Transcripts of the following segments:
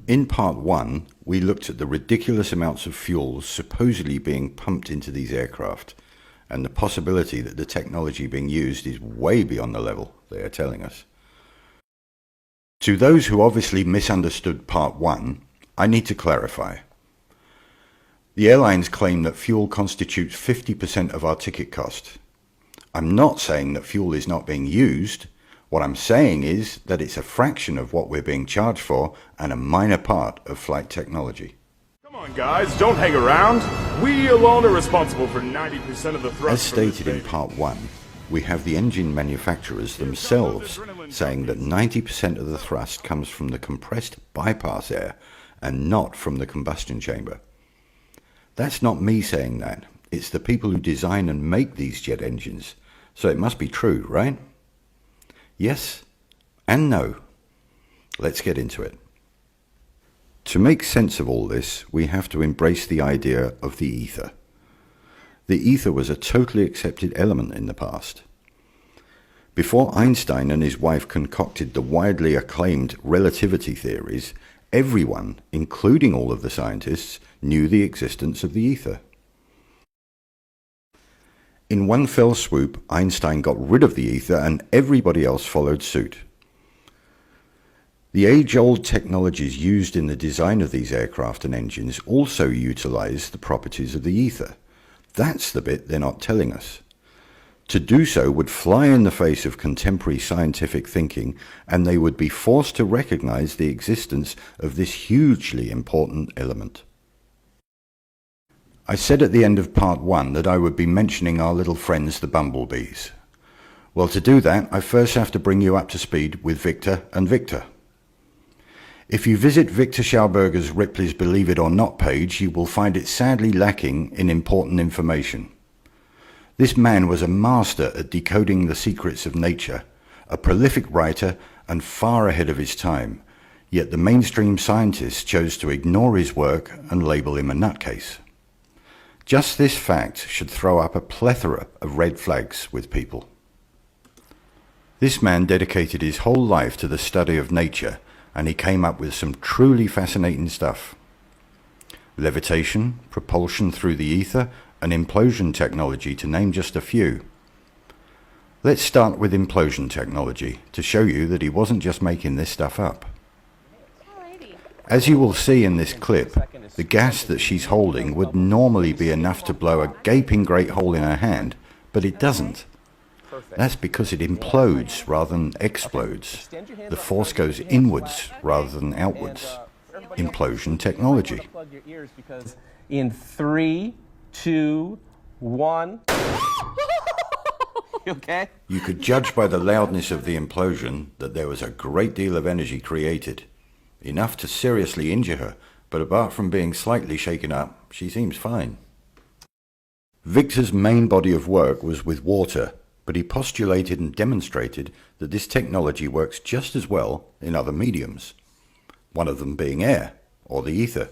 In part 1, we looked at the ridiculous amounts of fuel supposedly being pumped into these aircraft, and the possibility that the technology being used is way beyond the level they are telling us. To those who obviously misunderstood part 1, I need to clarify. The airlines claim that fuel constitutes 50% of our ticket cost. I'm not saying that fuel is not being used. What I'm saying is that it's a fraction of what we're being charged for and a minor part of flight technology. Come on guys, don't hang around. We alone are responsible for 90% of the thrust. As stated in part 1, we have the engine manufacturers themselves saying that 90% of the thrust comes from the compressed bypass air and not from the combustion chamber. That's not me saying that. It's the people who design and make these jet engines. So it must be true, right? Yes and no. Let's get into it. To make sense of all this, we have to embrace the idea of the ether. The ether was a totally accepted element in the past. Before Einstein and his wife concocted the widely acclaimed relativity theories, everyone, including all of the scientists, knew the existence of the ether. In one fell swoop, Einstein got rid of the ether and everybody else followed suit. The age-old technologies used in the design of these aircraft and engines also utilize the properties of the ether. That's the bit they're not telling us. To do so would fly in the face of contemporary scientific thinking, and they would be forced to recognize the existence of this hugely important element. I said at the end of part 1 that I would be mentioning our little friends the bumblebees. Well, to do that, I first have to bring you up to speed with Victor and Victor. If you visit Victor Schauberger's Ripley's Believe It or Not page, you will find it sadly lacking in important information. This man was a master at decoding the secrets of nature, a prolific writer and far ahead of his time, yet the mainstream scientists chose to ignore his work and label him a nutcase. Just this fact should throw up a plethora of red flags with people. This man dedicated his whole life to the study of nature, and he came up with some truly fascinating stuff. Levitation, propulsion through the ether, and implosion technology, to name just a few. Let's start with implosion technology to show you that he wasn't just making this stuff up. As you will see in this clip, the gas that she's holding would normally be enough to blow a gaping great hole in her hand, but it doesn't. That's because it implodes rather than explodes. The force goes inwards rather than outwards. Implosion technology. In 3, 2, 1. Okay? You could judge by the loudness of the implosion that there was a great deal of energy created. Enough to seriously injure her, but apart from being slightly shaken up, she seems fine. Victor's main body of work was with water, but he postulated and demonstrated that this technology works just as well in other mediums, one of them being air, or the ether.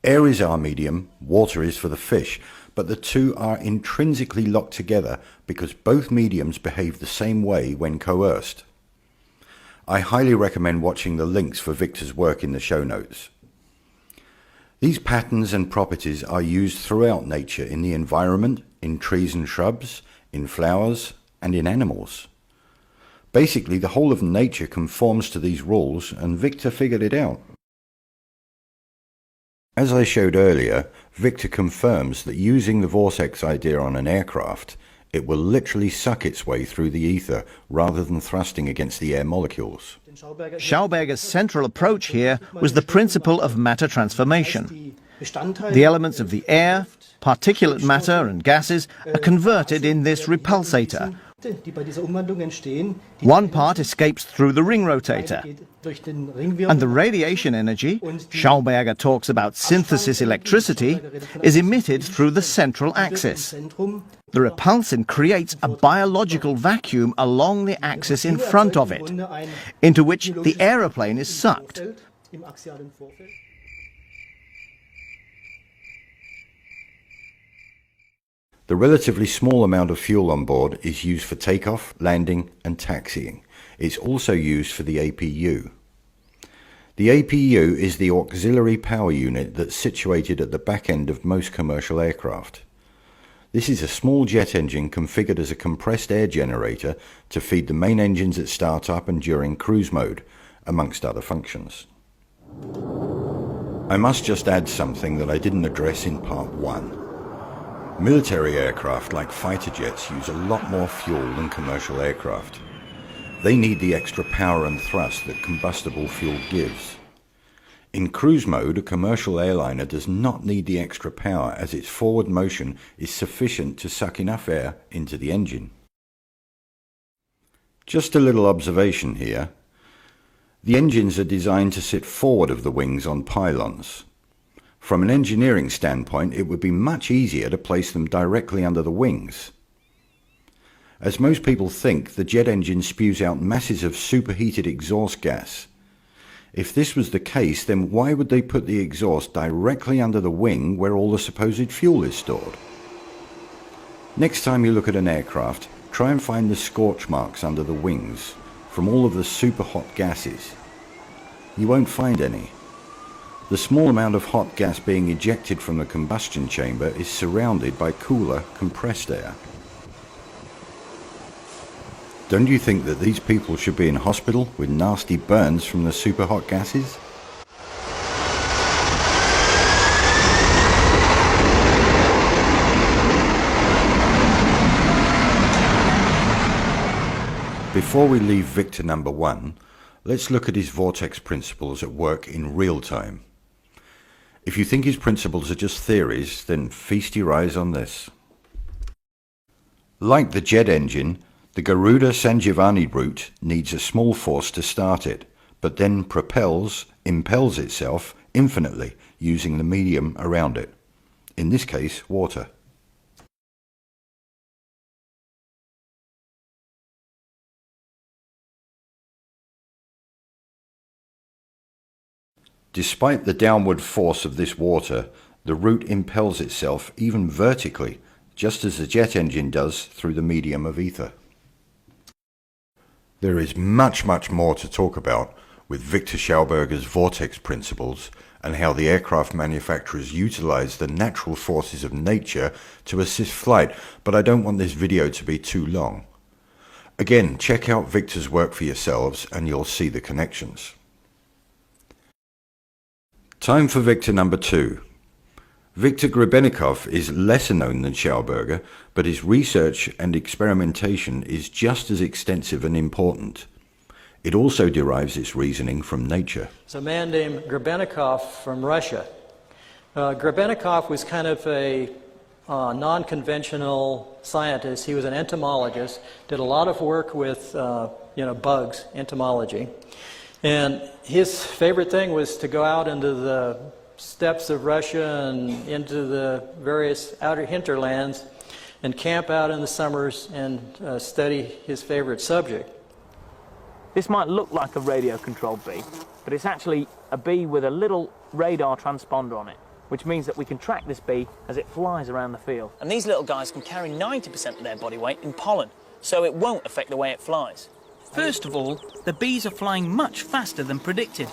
Air is our medium, water is for the fish, but the two are intrinsically locked together because both mediums behave the same way when coerced. I highly recommend watching the links for Victor's work in the show notes. These patterns and properties are used throughout nature, in the environment, in trees and shrubs, in flowers, and in animals. Basically, the whole of nature conforms to these rules, and Victor figured it out. As I showed earlier, Victor confirms that using the vortex idea on an aircraft, it will literally suck its way through the ether rather than thrusting against the air molecules. Schauberger's central approach here was the principle of matter transformation. The elements of the air, particulate matter and gases are converted in this repulsator. One part escapes through the ring rotator, and the radiation energy, Schauberger talks about synthesis electricity, is emitted through the central axis. The repulsion creates a biological vacuum along the axis in front of it, into which the aeroplane is sucked. The relatively small amount of fuel on board is used for takeoff, landing and taxiing. It's also used for the APU. The APU is the auxiliary power unit that's situated at the back end of most commercial aircraft. This is a small jet engine configured as a compressed air generator to feed the main engines at startup and during cruise mode, amongst other functions. I must just add something that I didn't address in part 1. Military aircraft like fighter jets use a lot more fuel than commercial aircraft. They need the extra power and thrust that combustible fuel gives. In cruise mode, a commercial airliner does not need the extra power as its forward motion is sufficient to suck enough air into the engine. Just a little observation here. The engines are designed to sit forward of the wings on pylons. From an engineering standpoint, it would be much easier to place them directly under the wings. As most people think, the jet engine spews out masses of superheated exhaust gas. If this was the case, then why would they put the exhaust directly under the wing where all the supposed fuel is stored? Next time you look at an aircraft, try and find the scorch marks under the wings from all of the super hot gases. You won't find any. The small amount of hot gas being ejected from the combustion chamber is surrounded by cooler, compressed air. Don't you think that these people should be in hospital with nasty burns from the super hot gases? Before we leave Victor number 1, let's look at his vortex principles at work in real time. If you think his principles are just theories, then feast your eyes on this. Like the jet engine, the Garuda San Giovanni route needs a small force to start it, but then impels itself infinitely using the medium around it, in this case water. Despite the downward force of this water, the route impels itself even vertically, just as the jet engine does through the medium of ether. There is much more to talk about with Victor Schauberger's vortex principles and how the aircraft manufacturers utilize the natural forces of nature to assist flight, but I don't want this video to be too long. Again, check out Victor's work for yourselves and you'll see the connections. Time for Victor number 2. Viktor Grebennikov is lesser known than Schauberger, but his research and experimentation is just as extensive and important. It also derives its reasoning from nature. It's a man named Grebennikov from Russia. Grebennikov was kind of a non-conventional scientist. He was an entomologist, did a lot of work with bugs, entomology. And his favorite thing was to go out into the steppes of Russia and into the various outer hinterlands and camp out in the summers and study his favorite subject. This might look like a radio-controlled bee, but it's actually a bee with a little radar transponder on it, which means that we can track this bee as it flies around the field. And these little guys can carry 90% of their body weight in pollen, so it won't affect the way it flies. First of all, the bees are flying much faster than predicted,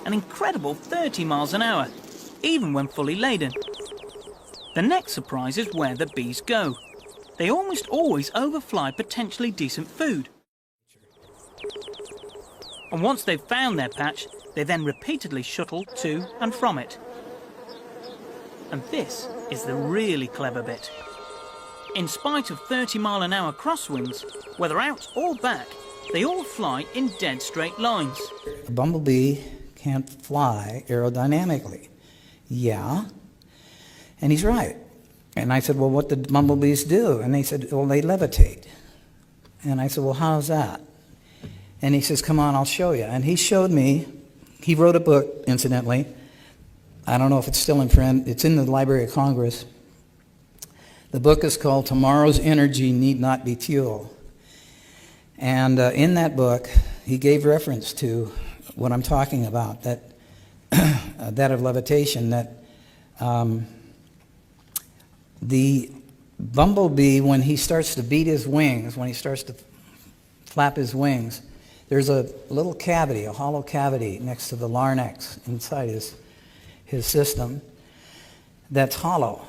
an incredible 30 miles an hour, even when fully laden. The next surprise is where the bees go. They almost always overfly potentially decent food. And once they've found their patch, they then repeatedly shuttle to and from it. And this is the really clever bit. In spite of 30-mile-an-hour crosswinds, whether out or back, they all fly in dead straight lines. A bumblebee can't fly aerodynamically. Yeah, and he's right. And I said, well, what did bumblebees do? And they said, well, they levitate. And I said, well, how's that? And he says, come on, I'll show you. And he showed me, he wrote a book, incidentally. I don't know if it's still in print. It's in the Library of Congress. The book is called Tomorrow's Energy Need Not Be Fuel. And in that book, he gave reference to what I'm talking about, that that of levitation, that the bumblebee, when he starts to beat his wings, when he starts to flap his wings, There's a little cavity, a hollow cavity next to the larynx inside his system that's hollow.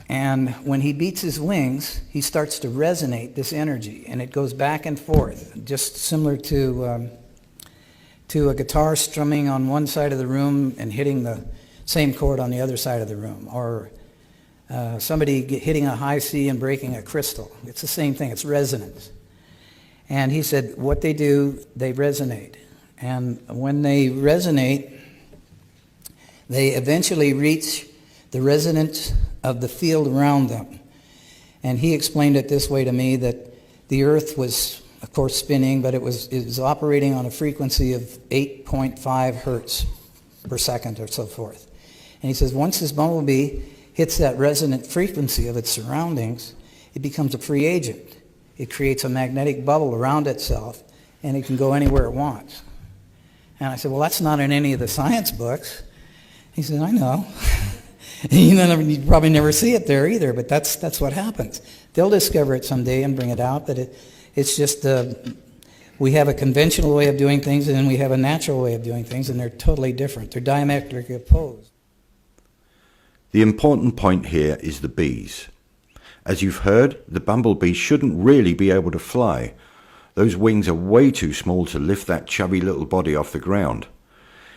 And when he beats his wings, he starts to resonate this energy, and it goes back and forth, just similar to a guitar strumming on one side of the room and hitting the same chord on the other side of the room, or somebody hitting a high C and breaking a crystal. It's the same thing, it's resonance. And he said what they do, they resonate. And when they resonate, they eventually reach the resonance of the field around them. And he explained it this way to me, that the earth was, of course, spinning, but it was operating on a frequency of 8.5 hertz per second or so forth. And he says once this bumblebee hits that resonant frequency of its surroundings, it becomes a free agent. It creates a magnetic bubble around itself, and it can go anywhere it wants. And I said, well, that's not in any of the science books. He said, I know. You probably never see it there either, but that's what happens. They'll discover it someday and bring it out, but it's just we have a conventional way of doing things, and then we have a natural way of doing things, and they're totally different. They're diametrically opposed. The important point here is the bees. As you've heard, the bumblebee shouldn't really be able to fly. Those wings are way too small to lift that chubby little body off the ground.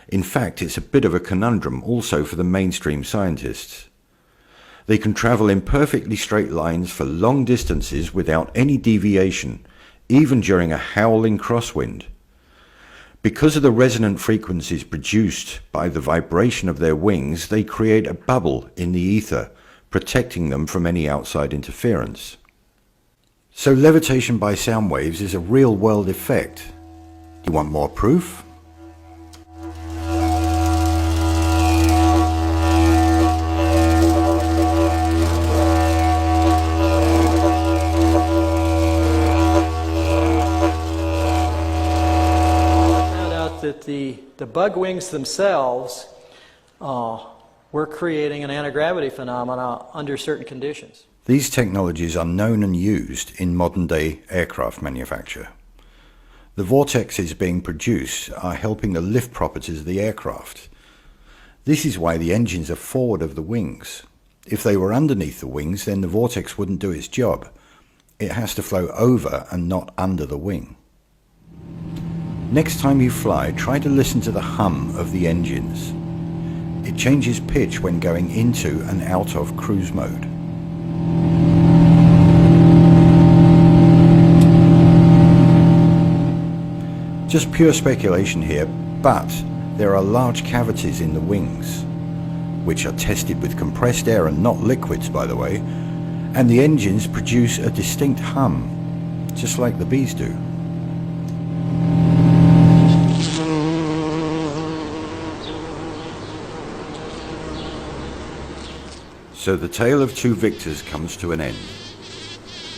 In fact, it's a bit of a conundrum also for the mainstream scientists. They can travel in perfectly straight lines for long distances without any deviation, even during a howling crosswind. Because of the resonant frequencies produced by the vibration of their wings, they create a bubble in the ether, protecting them from any outside interference. So levitation by sound waves is a real-world effect. You want more proof? That the bug wings themselves were creating an anti-gravity phenomena under certain conditions. These technologies are known and used in modern-day aircraft manufacture. The vortexes being produced are helping the lift properties of the aircraft. This is why the engines are forward of the wings. If they were underneath the wings, then the vortex wouldn't do its job. It has to flow over and not under the wing. Next time you fly, try to listen to the hum of the engines. It changes pitch when going into and out of cruise mode. Just pure speculation here, but there are large cavities in the wings, which are tested with compressed air and not liquids, by the way, and the engines produce a distinct hum, just like the bees do. So the tale of two victors comes to an end.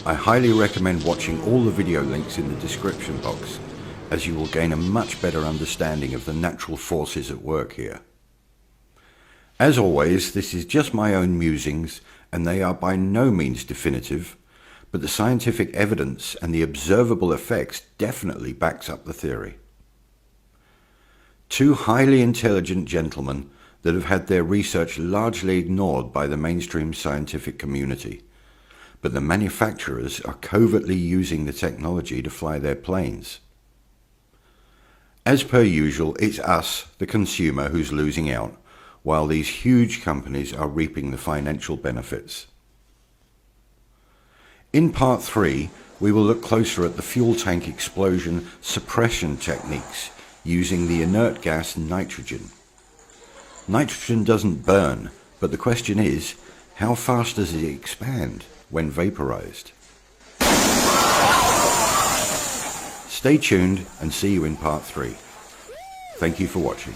I highly recommend watching all the video links in the description box, as you will gain a much better understanding of the natural forces at work here. As always, this is just my own musings, and they are by no means definitive, but the scientific evidence and the observable effects definitely backs up the theory. Two highly intelligent gentlemen that have had their research largely ignored by the mainstream scientific community, but the manufacturers are covertly using the technology to fly their planes. As per usual, it's us, the consumer, who's losing out, while these huge companies are reaping the financial benefits. In part 3, we will look closer at the fuel tank explosion suppression techniques using the inert gas nitrogen. Nitrogen doesn't burn, but the question is, how fast does it expand when vaporized? Stay tuned and see you in part 3. Thank you for watching.